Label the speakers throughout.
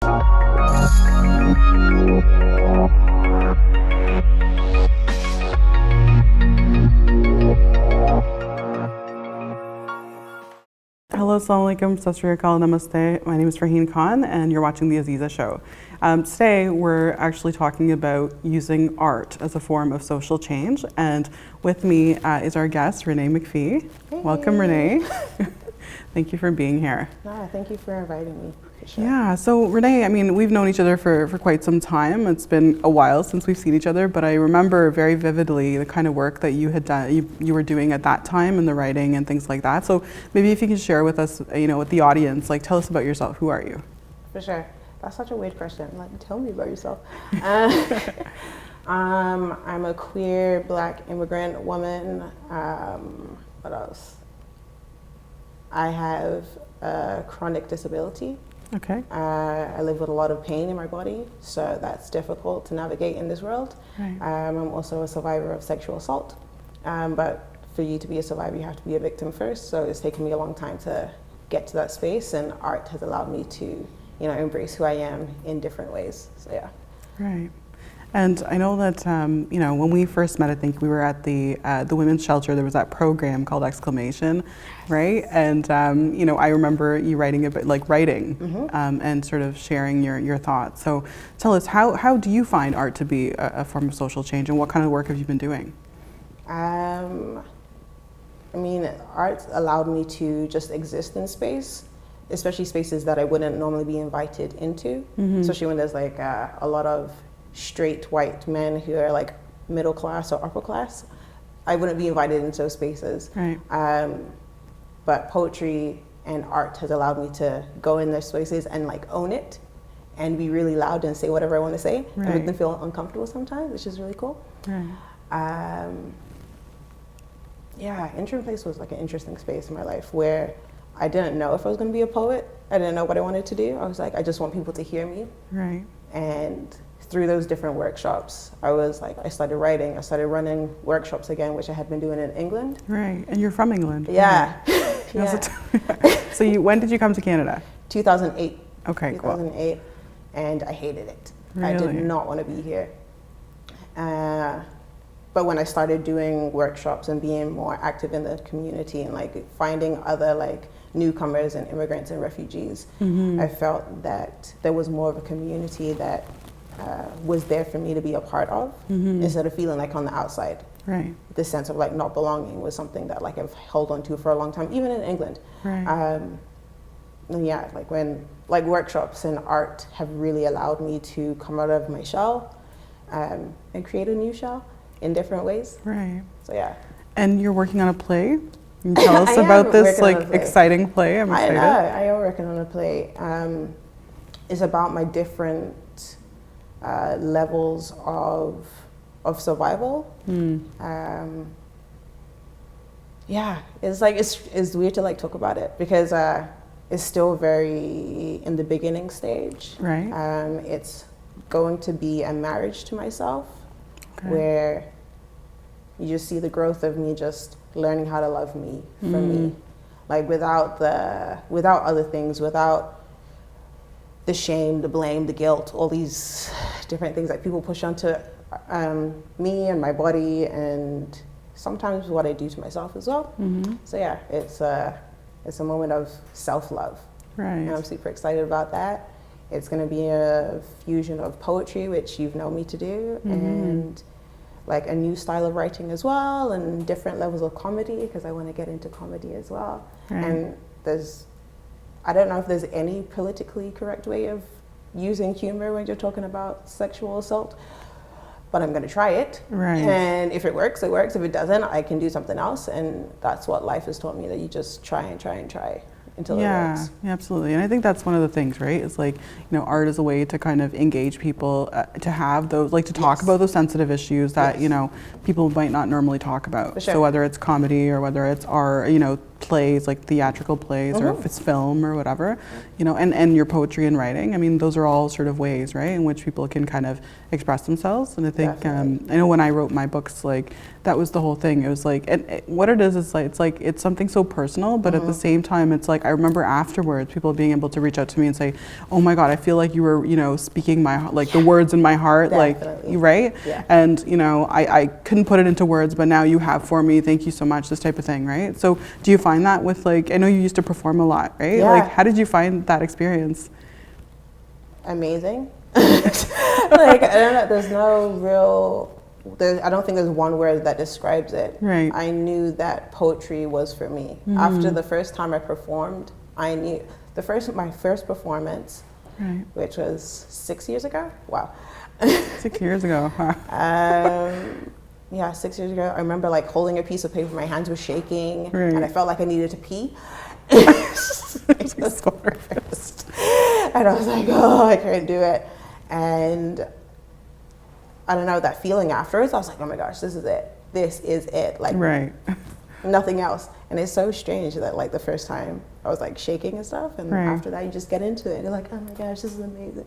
Speaker 1: Hello, assalamu alaikum, Sat Sri Akal, namaste. My name is Farheen Khan and you're watching the AZEEZA show. Today we're actually talking about using art as a form of social change, and with me is our guest, Renee McPhee.
Speaker 2: Hey.
Speaker 1: Welcome, Renee. Thank you for being here.
Speaker 2: Thank you for inviting me. For sure.
Speaker 1: Yeah, so Renee, I mean, we've known each other for quite some time. It's been a while since we've seen each other, but I remember very vividly the kind of work that you had done, you were doing at that time, and the writing and things like that. So maybe if you can share with us, with the audience, like tell us about yourself. Who are you?
Speaker 2: For sure. That's such a weird question. Like, tell me about yourself. I'm a queer Black immigrant woman. What else? I have a chronic disability.
Speaker 1: Okay.
Speaker 2: I live with a lot of pain in my body, so that's difficult to navigate in this world.
Speaker 1: Right.
Speaker 2: I'm also a survivor of sexual assault, but for you to be a survivor, you have to be a victim first, so it's taken me a long time to get to that space, and art has allowed me to, embrace who I am in different ways, so yeah. Right.
Speaker 1: And I know that, when we first met, I think we were at the women's shelter. There was that program called Exclamation, right? And, I remember you writing a bit, like writing, and sort of sharing your thoughts. So tell us, how do you find art to be a form of social change, and what kind of work have you been doing?
Speaker 2: Art allowed me to just exist in space, especially spaces that I wouldn't normally be invited into, especially when there's like a lot of straight white men who are like middle class or upper class. I wouldn't be invited into those spaces.
Speaker 1: Right.
Speaker 2: But poetry and art has allowed me to go in those spaces and like own it and be really loud and say whatever I want to say,
Speaker 1: right,
Speaker 2: and make them feel uncomfortable sometimes, which is really cool.
Speaker 1: Right.
Speaker 2: Interim Place was like an interesting space in my life where I didn't know if I was going to be a poet. I didn't know what I wanted to do. I was like, I just want people to hear me.
Speaker 1: Right.
Speaker 2: And through those different workshops, I started writing. I started running workshops again, which I had been doing in England.
Speaker 1: Right, and you're from England.
Speaker 2: Yeah.
Speaker 1: Yeah. So when did you come to Canada?
Speaker 2: 2008.
Speaker 1: Okay,
Speaker 2: 2008,
Speaker 1: cool.
Speaker 2: And I hated it.
Speaker 1: Really?
Speaker 2: I did not want to be here. But when I started doing workshops and being more active in the community and like finding other like newcomers and immigrants and refugees, I felt that there was more of a community that was there for me to be a part of, instead of feeling like on the outside.
Speaker 1: Right.
Speaker 2: This sense of like not belonging was something that like I've held on to for a long time, even in England.
Speaker 1: Right.
Speaker 2: When workshops and art have really allowed me to come out of my shell and create a new shell in different ways.
Speaker 1: Right.
Speaker 2: So yeah.
Speaker 1: And you're working on a play? Can you tell us about this exciting play? I'm excited.
Speaker 2: I am working on a play. It's about my different levels of survival. It's weird to like talk about it because it's still very in the beginning stage.
Speaker 1: Right.
Speaker 2: It's going to be a marriage to myself,
Speaker 1: okay,
Speaker 2: where you just see the growth of me just learning how to love me for me, like without other things, without the shame, the blame, the guilt, all these different things that people push onto me and my body, and sometimes what I do to myself as well. So yeah, it's a moment of self-love.
Speaker 1: Right.
Speaker 2: And I'm super excited about that. It's going to be a fusion of poetry, which you've known me to do, and like a new style of writing as well, and different levels of comedy, because I want to get into comedy as well.
Speaker 1: Right.
Speaker 2: And I don't know if there's any politically correct way of using humor when you're talking about sexual assault, but I'm going to try it.
Speaker 1: Right.
Speaker 2: And if it works, it works. If it doesn't, I can do something else. And that's what life has taught me, that you just try and try and try until it works.
Speaker 1: Yeah, absolutely. And I think that's one of the things, right? It's like, art is a way to kind of engage people, to have those, like to talk about those sensitive issues that, people might not normally talk about.
Speaker 2: For sure.
Speaker 1: So whether it's comedy or whether it's art, plays, like theatrical plays, or if it's film or whatever, you know, and your poetry and writing. I mean, those are all sort of ways, right, in which people can kind of express themselves. And I think, I know when I wrote my books, like, that was the whole thing. It was like, and what it is like, it's something so personal, but at the same time, it's like, I remember afterwards, people being able to reach out to me and say, oh my God, I feel like you were, you know, speaking my, like the words in my heart, like, you right?
Speaker 2: Yeah.
Speaker 1: And, you know, I couldn't put it into words, but now you have for me, thank you so much, this type of thing, right? So do you find that with, like, I know you used to perform a lot, right?
Speaker 2: Yeah.
Speaker 1: Like, how did you find that experience?
Speaker 2: Amazing. Like, I don't know, there's no real, I don't think there's one word that describes it.
Speaker 1: Right.
Speaker 2: I knew that poetry was for me. After the first time I performed, I knew, my first performance, which was 6 years ago. Wow.
Speaker 1: 6 years ago, huh?
Speaker 2: Yeah, 6 years ago. I remember like holding a piece of paper, my hands were shaking, and I felt like I needed to pee. It was so nervous. And I was like, oh, I can't do it. And I don't know, that feeling afterwards, I was like, oh my gosh, this is it. This is it. Like, nothing else. And it's so strange that like the first time I was like shaking and stuff, and after that you just get into it and you're like, oh my gosh, this is amazing.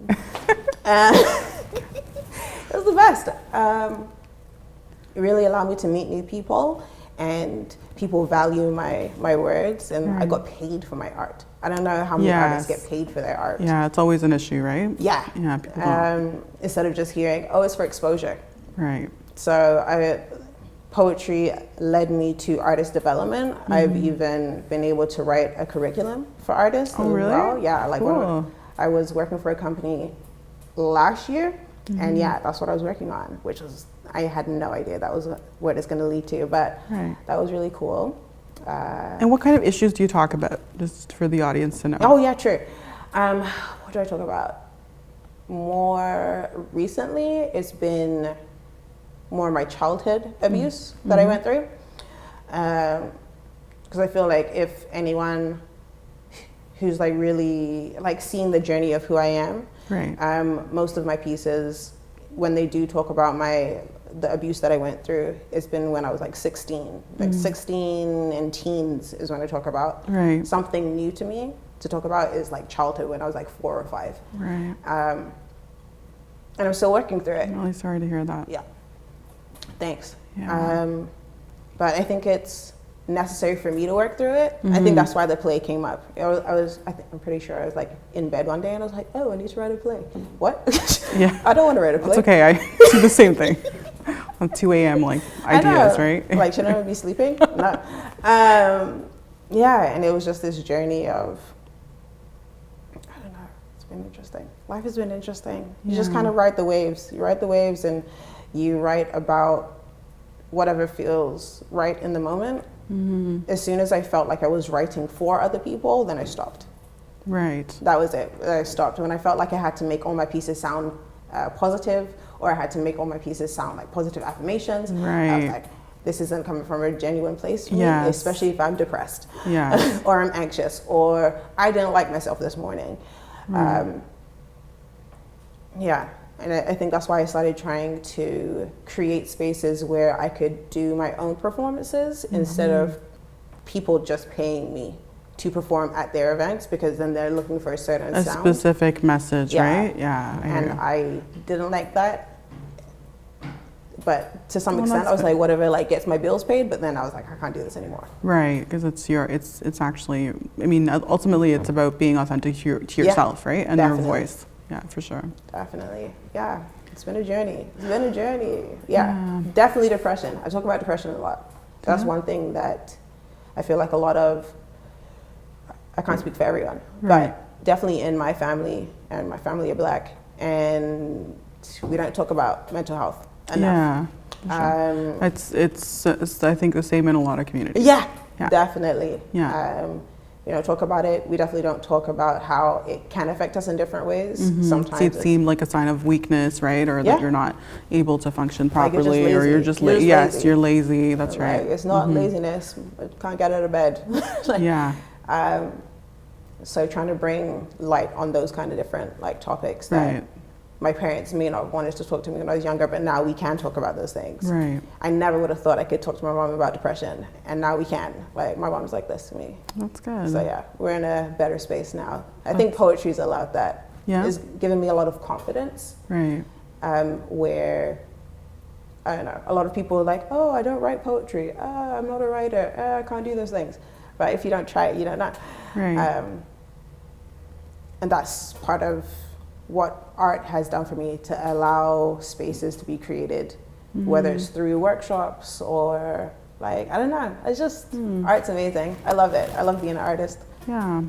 Speaker 2: It was the best. It really allowed me to meet new people, and people value my words, and I got paid for my art. I don't know how many artists get paid for their art.
Speaker 1: Yeah, it's always an issue, right?
Speaker 2: Yeah.
Speaker 1: Yeah, people don't.
Speaker 2: Instead of just hearing, oh, it's for exposure.
Speaker 1: Right.
Speaker 2: So poetry led me to artist development. I've even been able to write a curriculum for artists as well. Yeah, like when I was working for a company last year, and yeah, that's what I was working on, which was, I had no idea that was what it's going to lead to, but that was really cool.
Speaker 1: And what kind of issues do you talk about, just for the audience to know?
Speaker 2: Oh yeah, true. What do I talk about? More recently, it's been more my childhood abuse that I went through. Because I feel like if anyone who's like really like seeing the journey of who I am, most of my pieces, when they do talk about the abuse that I went through, it's been when I was like 16. Like 16 and teens is when I talk about. Something new to me to talk about is like childhood, when I was like 4 or 5. And I'm still working through it.
Speaker 1: I'm really sorry to hear that.
Speaker 2: Yeah. Thanks.
Speaker 1: Yeah.
Speaker 2: But I think it's necessary for me to work through it. I think that's why the play came up. I'm pretty sure I was like in bed one day and I was like, oh, I need to write a play. What?
Speaker 1: Yeah.
Speaker 2: I don't want to write a play.
Speaker 1: It's okay, I do the same thing. On 2 a.m. like ideas, right?
Speaker 2: Like, shouldn't I be sleeping? No. Yeah, and it was just this journey of, I don't know, it's been interesting. Life has been interesting. You just kind of ride the waves. You ride the waves and you write about whatever feels right in the moment. As soon as I felt like I was writing for other people, then I stopped. That was it. I stopped. When I felt like I had to make all my pieces sound positive, or I had to make all my pieces sound like positive affirmations, I was like, this isn't coming from a genuine place for me, especially if I'm depressed or I'm anxious, or I didn't like myself this morning. Yeah. And I think that's why I started trying to create spaces where I could do my own performances instead of people just paying me to perform at their events, because then they're looking for a certain sound.
Speaker 1: A specific message, right? Yeah.
Speaker 2: And I didn't like that. But to some extent, I was like, whatever, like gets my bills paid. But then I was like, I can't do this anymore.
Speaker 1: Right, because it's actually, I mean, ultimately it's about being authentic to yourself, right? And your voice. Yeah, for sure.
Speaker 2: Definitely. Yeah. It's been a journey. Yeah. Definitely depression. I talk about depression a lot. That's one thing that I feel like a lot of, I can't speak for everyone, but definitely in my family, and my family are Black, and we don't talk about mental health enough.
Speaker 1: Yeah. Sure. It's I think the same in a lot of communities.
Speaker 2: Yeah. Definitely.
Speaker 1: Yeah.
Speaker 2: Talk about it. We definitely don't talk about how it can affect us in different ways. Sometimes
Speaker 1: it seemed like a sign of weakness, right? Or that you're not able to function properly, or you're just lazy. Yes, you're lazy. That's right.
Speaker 2: It's not laziness. I can't get out of bed. So trying to bring light on those kind of different like topics that my parents may not have wanted to talk to me when I was younger, but now we can talk about those things.
Speaker 1: Right.
Speaker 2: I never would have thought I could talk to my mom about depression, and now we can. Like, my mom's like this to me.
Speaker 1: That's good.
Speaker 2: So yeah, we're in a better space now. I think poetry's allowed that.
Speaker 1: Yeah.
Speaker 2: It's given me a lot of confidence.
Speaker 1: Right.
Speaker 2: Where, I don't know, a lot of people are like, oh, I don't write poetry. I'm not a writer. I can't do those things. But if you don't try it, you don't know.
Speaker 1: Right.
Speaker 2: And that's part of what art has done for me, to allow spaces to be created, whether it's through workshops or like, I don't know. It's just, art's amazing. I love it. I love being an artist.
Speaker 1: Yeah.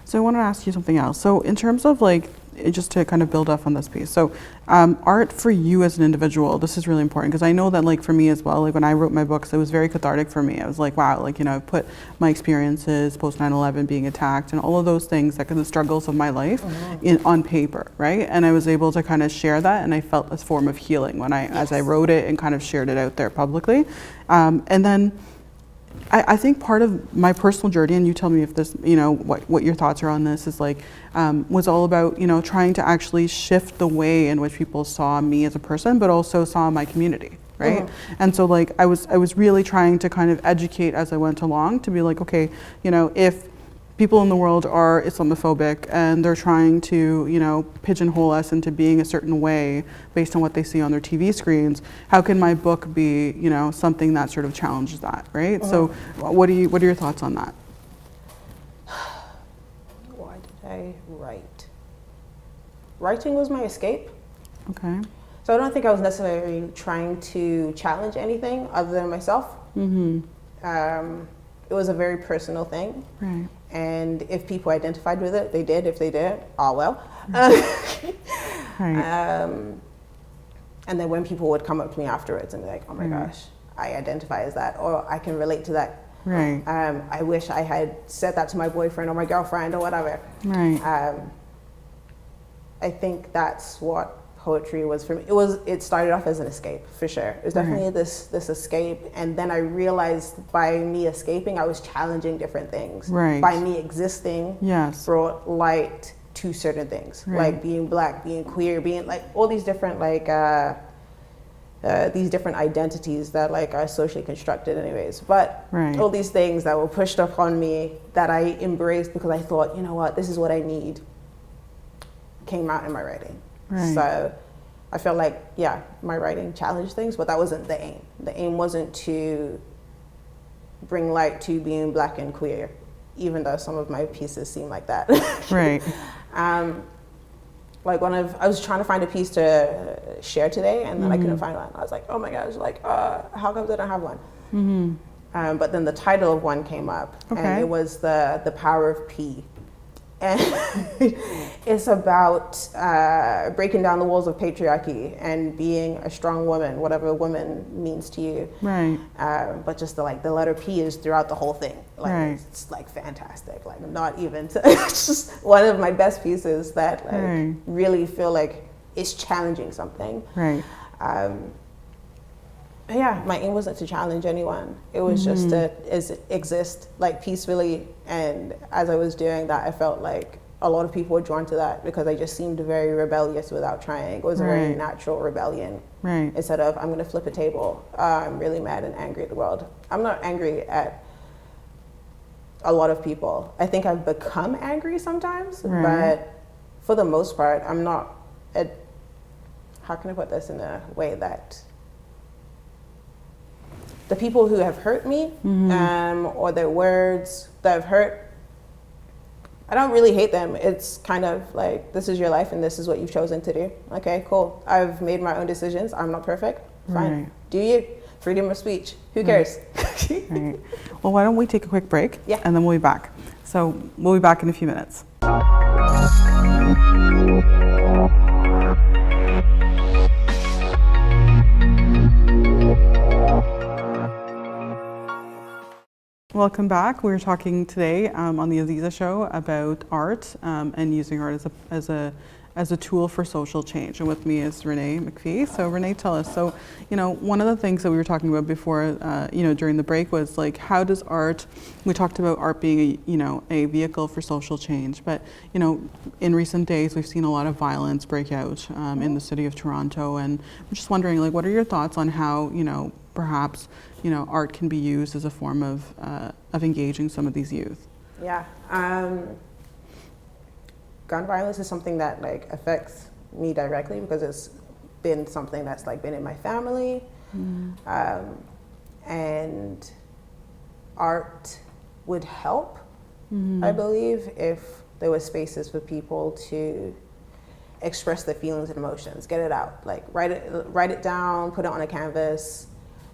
Speaker 1: So I want to ask you something else. So in terms of like, just to kind of build off on this piece. So art for you as an individual, this is really important, because I know that like for me as well, like when I wrote my books, it was very cathartic for me. I was like, wow, like, you know, I've put my experiences post 9/11, being attacked and all of those things, like the struggles of my life on paper, right? And I was able to kind of share that, and I felt this form of healing when as I wrote it and kind of shared it out there publicly. And then I think part of my personal journey, and you tell me if this, you know, what your thoughts are on this, is like, was all about, you know, trying to actually shift the way in which people saw me as a person, but also saw my community, right? And so like, I was really trying to kind of educate as I went along, to be like, okay, you know, if people in the world are Islamophobic and they're trying to, you know, pigeonhole us into being a certain way based on what they see on their TV screens, how can my book be, you know, something that sort of challenges that, right? So what are your thoughts on that?
Speaker 2: Why did I write? Writing was my escape.
Speaker 1: Okay.
Speaker 2: So I don't think I was necessarily trying to challenge anything other than myself. It was a very personal thing.
Speaker 1: Right.
Speaker 2: And if people identified with it, they did. If they didn't, oh well.
Speaker 1: Right.
Speaker 2: And then when people would come up to me afterwards and be like, oh my gosh, I identify as that, or I can relate to that.
Speaker 1: Right.
Speaker 2: I wish I had said that to my boyfriend or my girlfriend or whatever.
Speaker 1: Right.
Speaker 2: I think that's what poetry was for me. It started off as an escape, for sure. It was definitely this escape, and then I realized by me escaping, I was challenging different things.
Speaker 1: Right.
Speaker 2: By me existing, brought light to certain things, like being black, being queer, being like all these different like these different identities that like are socially constructed anyways. But all these things that were pushed upon me that I embraced because I thought, you know what, this is what I need, came out in my writing.
Speaker 1: Right.
Speaker 2: So I felt like, yeah, my writing challenged things, but that wasn't the aim. The aim wasn't to bring light to being black and queer, even though some of my pieces seem like that.
Speaker 1: Right.
Speaker 2: Like I was trying to find a piece to share today, and then I couldn't find one. I was like, oh my gosh, like, how come I don't have one? But then the title of one came up, and it was the Power of P. And it's about breaking down the walls of patriarchy and being a strong woman, whatever woman means to you.
Speaker 1: Right.
Speaker 2: But just the letter P is throughout the whole thing. Like it's like fantastic. Like not even it's just one of my best pieces that like really feel like it's challenging something.
Speaker 1: Right.
Speaker 2: Yeah, my aim wasn't to challenge anyone. It was just to exist like peacefully. And as I was doing that, I felt like a lot of people were drawn to that because I just seemed very rebellious without trying. It was a very natural rebellion. Right. Instead of, I'm going to flip a table. I'm really mad and angry at the world. I'm not angry at a lot of people. I think I've become angry sometimes, but for the most part, I'm not. How can I put this in a way that the people who have hurt me, or their words that have hurt, I don't really hate them. It's kind of like, this is your life and this is what you've chosen to do. Okay, cool. I've made my own decisions. I'm not perfect. Fine. Do you? Freedom of speech. Who cares?
Speaker 1: Right. Well, why don't we take a quick break?
Speaker 2: Yeah.
Speaker 1: And then we'll be back. So we'll be back in a few minutes. Welcome back. We're talking today on the AZEEZA show about art and using art as as a tool for social change. And with me is Renee McPhee. So Renee, tell us, so, you know, one of the things that we were talking about before, you know, during the break was like, how does art, we talked about art being, you know, a vehicle for social change, but, you know, in recent days, we've seen a lot of violence break out in the city of Toronto. And I'm just wondering, like, what are your thoughts on how, you know, perhaps, you know, art can be used as a form of engaging some of these youth?
Speaker 2: Yeah. Gun violence is something that like affects me directly because it's been something that's like been in my family. And art would help, I believe, if there was spaces for people to express their feelings and emotions, get it out, like write it down, put it on a canvas,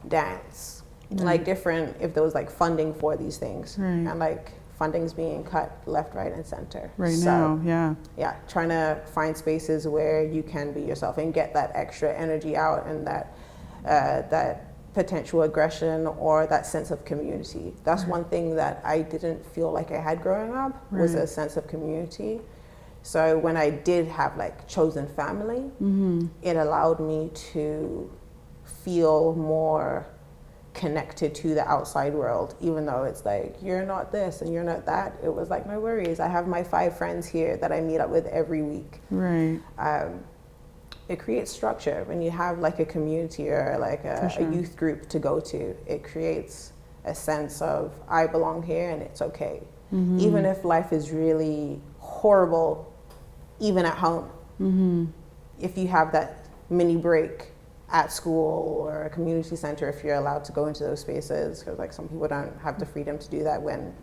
Speaker 2: dance, like different, if there was like funding for these things, and like funding's being cut left, right, and center
Speaker 1: now. Yeah,
Speaker 2: trying to find spaces where you can be yourself and get that extra energy out, and that potential aggression or that sense of community. That's one thing that I didn't feel like I had growing up, was a sense of community. So when I did have like chosen family, it allowed me to feel more connected to the outside world, even though it's like, you're not this and you're not that. It was like, no worries, I have my 5 friends here that I meet up with every week. It creates structure when you have like a community or like a youth group to go to. It creates a sense of, I belong here and it's okay. Even if life is really horrible, even at home, if you have that mini break at school or a community center, if you're allowed to go into those spaces, because like some people don't have the freedom to do that when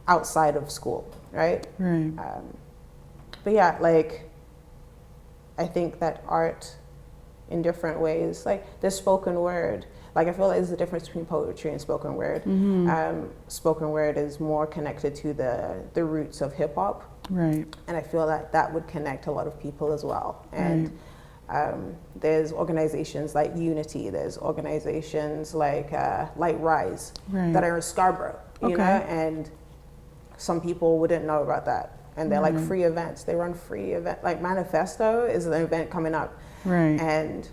Speaker 2: outside of school, right? But yeah, like I think that art in different ways, like the spoken word, like I feel like there's a difference between poetry and spoken word. Spoken word is more connected to the roots of hip hop, and I feel that that would connect a lot of people as well. And there's organizations like Unity, there's organizations like Rise that are in Scarborough, you know, and some people wouldn't know about that. And they're like free events. They run free event, like Manifesto is an event coming up, and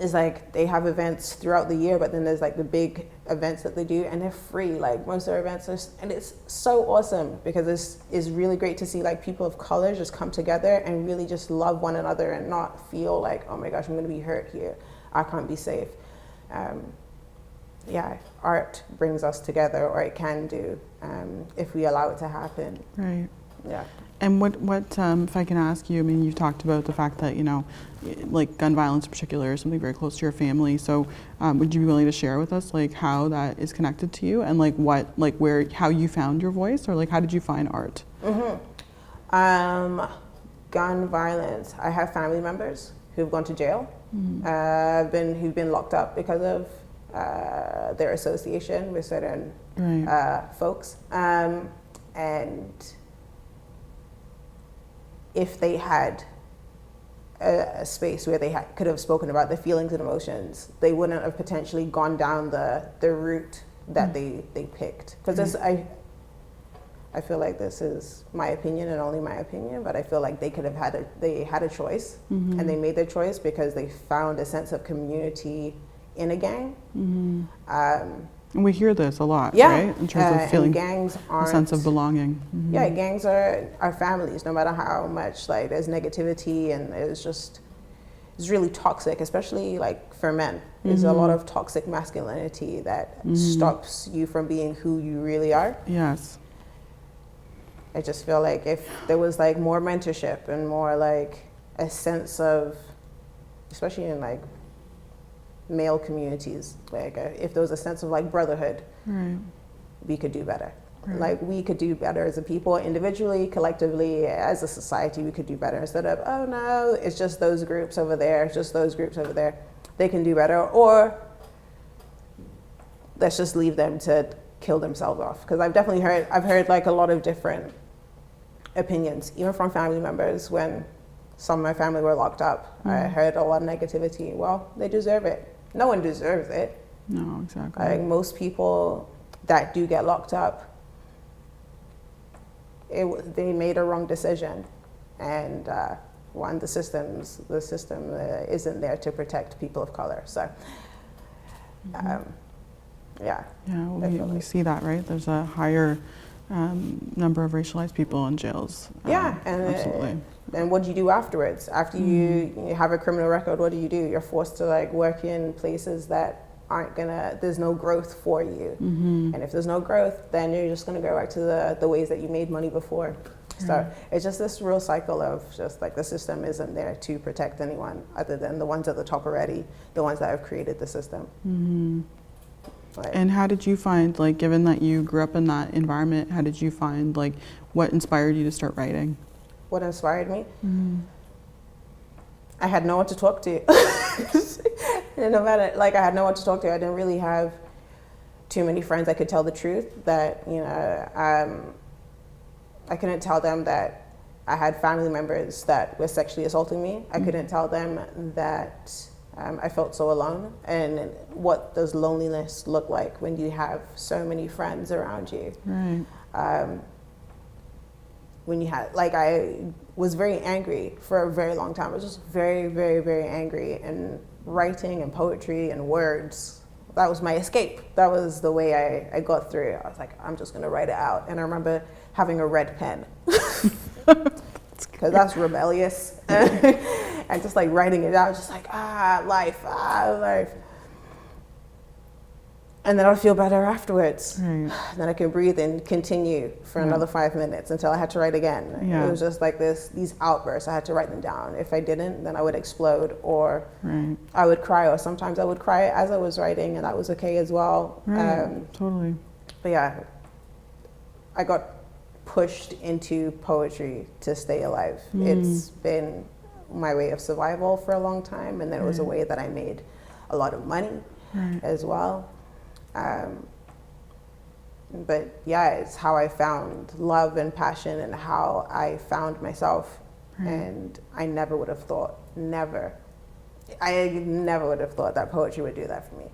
Speaker 2: it's like they have events throughout the year, but then there's like the big events that they do, and they're free. Like most of their events are, and it's so awesome because it's really great to see like people of color just come together and really just love one another and not feel like, oh my gosh, I'm going to be hurt here, I can't be safe. Yeah, art brings us together, or it can do, if we allow it to happen. Yeah.
Speaker 1: And what if I can ask you, I mean, you've talked about the fact that, you know, like gun violence in particular is something very close to your family. So would you be willing to share with us like how that is connected to you, and like what, like where, how you found your voice, or like how did you find art?
Speaker 2: Gun violence. I have family members who've gone to jail, who've been locked up because of their association with certain folks. And if they had a space where they could have spoken about their feelings and emotions, they wouldn't have potentially gone down the route that they picked. Because I feel like this is my opinion and only my opinion, but I feel like they could have had a choice, and they made their choice because they found a sense of community in a gang.
Speaker 1: And we hear this a lot, right? In terms of feeling
Speaker 2: gangs
Speaker 1: a sense of belonging.
Speaker 2: Yeah, gangs are families, no matter how much like there's negativity, and it's really toxic, especially like for men. There's a lot of toxic masculinity that stops you from being who you really are.
Speaker 1: Yes.
Speaker 2: I just feel like if there was like more mentorship and more like a sense of, especially in like male communities, like if there was a sense of like brotherhood, we could do better. Like we could do better as a people, individually, collectively, as a society. We could do better instead of, oh no, it's just those groups over there, it's just those groups over there, they can do better, or let's just leave them to kill themselves off. Because I've heard like a lot of different opinions, even from family members. When some of my family were locked up, I heard a lot of negativity. Well, they deserve it. No one deserves it.
Speaker 1: No, exactly.
Speaker 2: Like most people that do get locked up, they made a wrong decision. And one, the system isn't there to protect people of color. So, yeah.
Speaker 1: Yeah, we see that, right? There's a higher number of racialized people in jails.
Speaker 2: Yeah,
Speaker 1: Absolutely.
Speaker 2: And what do you do afterwards? After you have a criminal record, what do? You're forced to like work in places that aren't there's no growth for you. And if there's no growth, then you're just gonna go back to the ways that you made money before. So it's just this real cycle of just like the system isn't there to protect anyone other than the ones at the top already, the ones that have created the system.
Speaker 1: And how did you find, like, given that you grew up in that environment, how did you find, like, what inspired you to start writing?
Speaker 2: What inspired me? I had no one to talk to. No matter, like, I had no one to talk to. I didn't really have too many friends I could tell the truth. That, you know, I couldn't tell them that I had family members that were sexually assaulting me. I couldn't tell them that I felt so alone. And what does loneliness look like when you have so many friends around you? Right. When you had, like, I was very angry for a very long time. I was just very, very, very angry, and writing and poetry and words, that was my escape. That was the way I got through it. I was like, I'm just gonna write it out. And I remember having a red pen, because that's rebellious. And just like writing it out, just like, life. And then I'll feel better afterwards. Right. Then I can breathe and continue for another 5 minutes until I had to write again. It was just like these outbursts. I had to write them down. If I didn't, then I would explode, or I would cry, or sometimes I would cry as I was writing, and that was okay as well.
Speaker 1: Totally.
Speaker 2: But yeah, I got pushed into poetry to stay alive. It's been my way of survival for a long time, and then it was a way that I made a lot of money as well. But yeah, it's how I found love and passion, and how I found myself. And I never would have thought, I never would have thought that poetry would do that for me.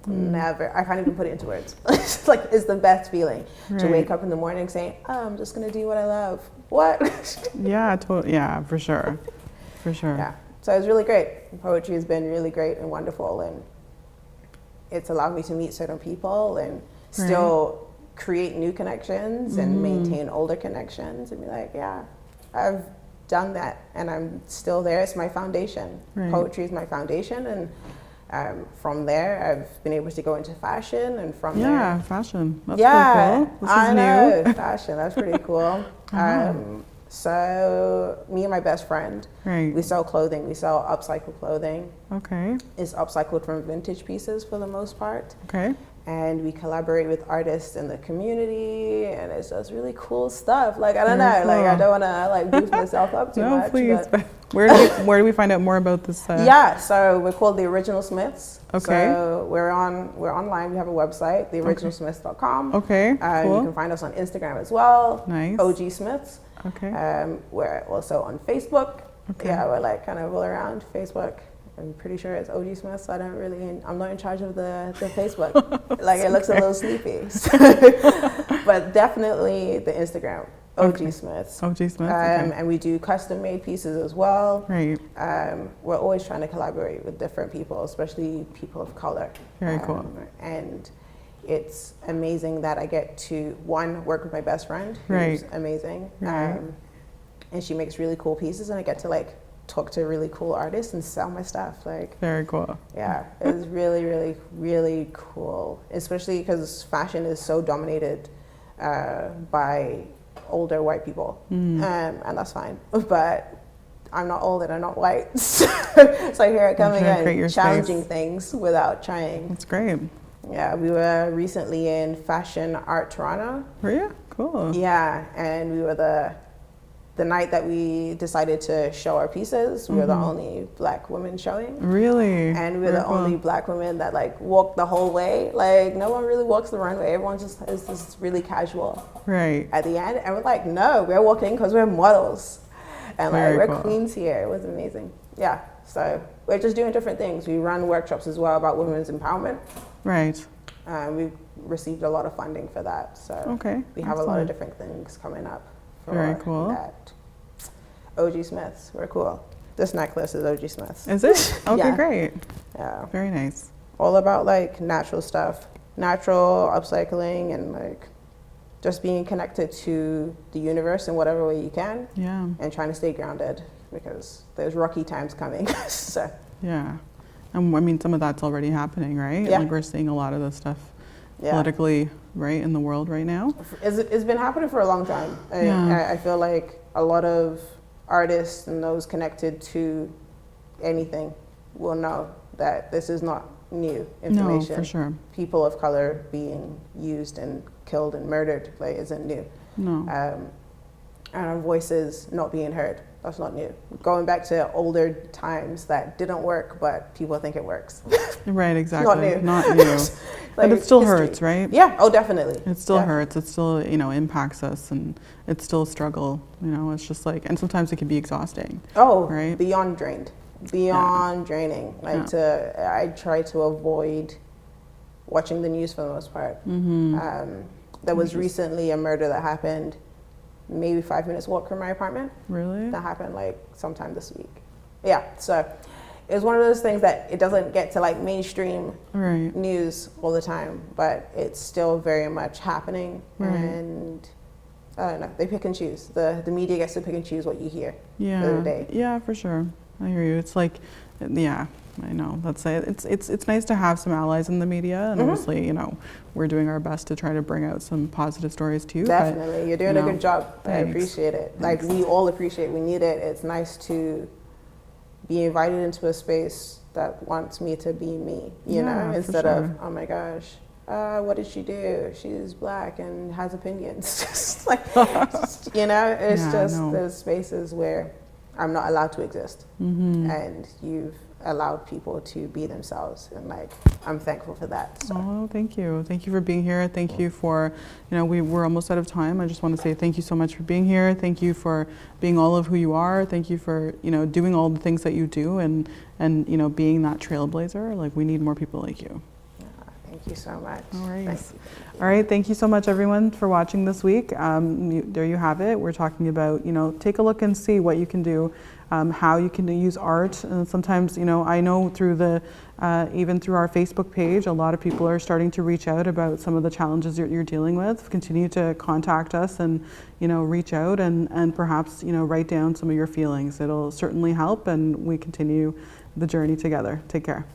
Speaker 2: Never. I can't even put it into words. It's like, it's the best feeling to wake up in the morning saying, oh, I'm just gonna do what I love. What?
Speaker 1: Yeah, totally. Yeah, for sure. For sure.
Speaker 2: Yeah. So it's really great. Poetry has been really great and wonderful, and it's allowed me to meet certain people and still create new connections and maintain older connections, and be like, yeah, I've done that and I'm still there. It's my foundation. Poetry is my foundation, and from there I've been able to go into fashion, and from there,
Speaker 1: fashion. That's pretty cool. This is new.
Speaker 2: Fashion. That's pretty cool. So me and my best friend, we sell clothing. We sell upcycled clothing. Okay. It's upcycled from vintage pieces for the most part. Okay. And we collaborate with artists in the community, and it's just really cool stuff. Like, I don't know, like, I don't want to like boost myself up too much. No, please. But
Speaker 1: where do we find out more about this?
Speaker 2: Yeah, so we're called The Original Smiths. Okay. So we're online. We have a website, theoriginalsmiths.com. Okay. Cool. You can find us on Instagram as well. Nice. OG Smiths. Okay. We're also on Facebook. Okay. Yeah, we're like kind of all around Facebook. I'm pretty sure it's OG Smith, so I'm not in charge of the Facebook. Like, it looks a little sleepy. But definitely the Instagram, OG Smiths. OG Smiths, and we do custom made pieces as well. Right. We're always trying to collaborate with different people, especially people of color. Very cool. And it's amazing that I get to, one, work with my best friend, who's amazing. Right. And she makes really cool pieces, and I get to like talk to really cool artists and sell my stuff. Like, very cool. Yeah, it was really, really, really cool, especially because fashion is so dominated by older white people, and that's fine. But I'm not old and I'm not white, so here I come again, challenging things without trying. That's great. Yeah, we were recently in Fashion Art Toronto. Were you? Cool. Yeah, and we were the night that we decided to show our pieces, we were the only Black women showing. Really? And we were the only Black women that like walked the whole way. Like, no one really walks the runway. Everyone just is just really casual. Right. At the end, and we're like, no, we're walking because we're models, and like we're queens here. It was amazing. Yeah. So we're just doing different things. We run workshops as well about women's empowerment. Right. We received a lot of funding for that. So we have a lot of different things coming up. Very cool. That. OG Smiths. We're cool. This necklace is OG Smiths.
Speaker 1: Is it? Okay,
Speaker 2: Yeah.
Speaker 1: great.
Speaker 2: Yeah.
Speaker 1: Very nice.
Speaker 2: All about like natural stuff, natural upcycling, and like just being connected to the universe in whatever way you can,
Speaker 1: Yeah.
Speaker 2: and trying to stay grounded because there's rocky times coming. So
Speaker 1: Yeah. And I mean, some of that's already happening, right?
Speaker 2: Yeah.
Speaker 1: Like we're seeing a lot of this stuff
Speaker 2: yeah,
Speaker 1: politically, right, in the world right now.
Speaker 2: it's been happening for a long time.
Speaker 1: Yeah.
Speaker 2: I feel like a lot of artists and those connected to anything will know that this is not new information.
Speaker 1: No, for sure.
Speaker 2: People of color being used and killed and murdered like isn't new.
Speaker 1: No.
Speaker 2: And our voices not being heard, that's not new. Going back to older times that didn't work, but people think it works.
Speaker 1: Right, exactly.
Speaker 2: new.
Speaker 1: Not new.
Speaker 2: Like,
Speaker 1: But it still
Speaker 2: history.
Speaker 1: hurts, right?
Speaker 2: Yeah, oh, definitely.
Speaker 1: It still
Speaker 2: Yeah.
Speaker 1: hurts. It still, you know, impacts us, and it's still a struggle. You know, it's just like, and sometimes it can be exhausting.
Speaker 2: Oh,
Speaker 1: Right.
Speaker 2: beyond drained. Beyond draining. Like I try to avoid watching the news for the most part. There was recently a murder that happened maybe 5 minutes walk from my apartment.
Speaker 1: Really?
Speaker 2: That happened like sometime this week. Yeah, so it's one of those things that it doesn't get to like mainstream
Speaker 1: Right.
Speaker 2: news all the time, but it's still very much happening.
Speaker 1: Right.
Speaker 2: And I don't know, they pick and choose. The media gets to pick and choose what you hear
Speaker 1: Yeah.
Speaker 2: the other day.
Speaker 1: Yeah, for sure. I hear you. It's like, yeah, I know. That's it. It's nice to have some allies in the media, and obviously, you know, we're doing our best to try to bring out some positive stories too.
Speaker 2: Definitely, you're doing a good job. I
Speaker 1: thanks.
Speaker 2: appreciate it.
Speaker 1: Thanks.
Speaker 2: Like we all appreciate. We need it. It's nice to be invited into a space that wants me to be me. You know,
Speaker 1: Yeah, for
Speaker 2: instead
Speaker 1: sure.
Speaker 2: of oh my gosh, what did she do? She's black and has opinions. Just like you know, it's
Speaker 1: Yeah,
Speaker 2: just
Speaker 1: no.
Speaker 2: those spaces where I'm not allowed to exist, and you've allowed people to be themselves, and like I'm thankful for that. So.
Speaker 1: Oh, thank you. Thank you for being here. Thank you for, you know, we're almost out of time. I just want to say thank you so much for being here. Thank you for being all of who you are. Thank you for, you know, doing all the things that you do, and you know, being that trailblazer. Like, we need more people like you.
Speaker 2: Thank you so much.
Speaker 1: All right.
Speaker 2: Thank you.
Speaker 1: All right. Thank you so much, everyone, for watching this week. There you have it. We're talking about, you know, take a look and see what you can do, how you can use art. And sometimes, you know, I know through the, even through our Facebook page, a lot of people are starting to reach out about some of the challenges you're dealing with. Continue to contact us and, you know, reach out and perhaps, you know, write down some of your feelings. It'll certainly help, and we continue the journey together. Take care.